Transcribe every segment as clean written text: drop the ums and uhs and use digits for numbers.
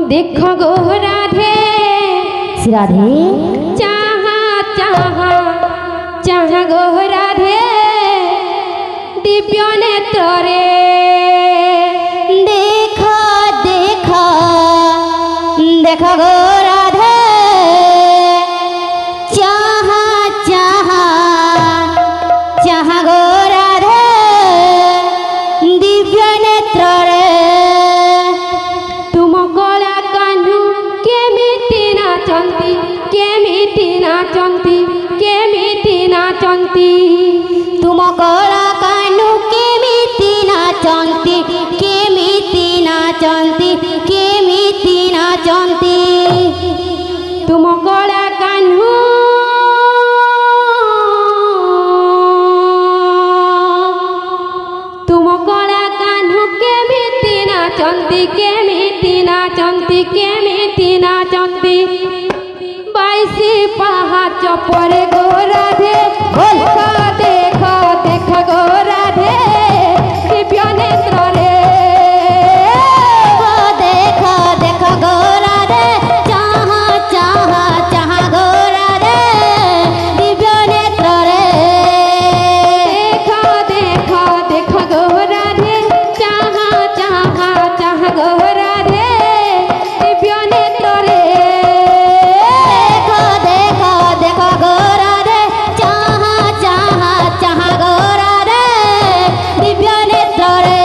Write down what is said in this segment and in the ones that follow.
देख गो राधे राधे चाहा चाहा चाहा गो राधे दिव्य नेत्र रे देखो देखो देखो गो राधे चाहा चाहा चाहा गो राधे दिव्य नेत्र रे तुम कला कान्हू केमिति नाचंती केमिति नाचंती केमिति नाचंती तुम कला कान्हू केमिति नाचंती केमिति नाचंती केमिति नाचंती तुम कला कान्हू तुम कला कान्हू केमिति नाचंती केमिति नाचंती केमिति नाचंती 22 पाहाच परे गो राधे देखो देखो गो राधे दिव्य नेत्र रे देखो देखो गो राधे चाहा चाहा चाहा गो राधे दिव्य नेत्र रे देखो देखो देखो गो राधे चाहा चाहा चाहा गो राधे दिव्य नेत्र रे देखो देखो गो राधे चाहा चाहा चाहा गो राधे दिव्य नेत्र रे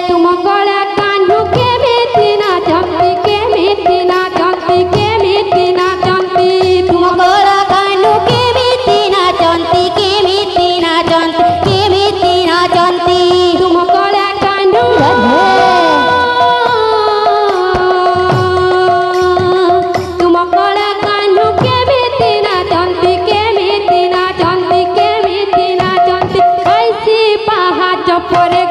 तुम कला कान्हू केमिति नाचंती केमिति नाचंती केमिति नाचंती तुम कला कान्हू केमिति नाचंती केमिति नाचंती केमिति नाचंती तुम कला कान्हू तुम कला कान्हू केमिति नाचंती केमिति नाचंती केमिति नाचंती 22 पाहाच परे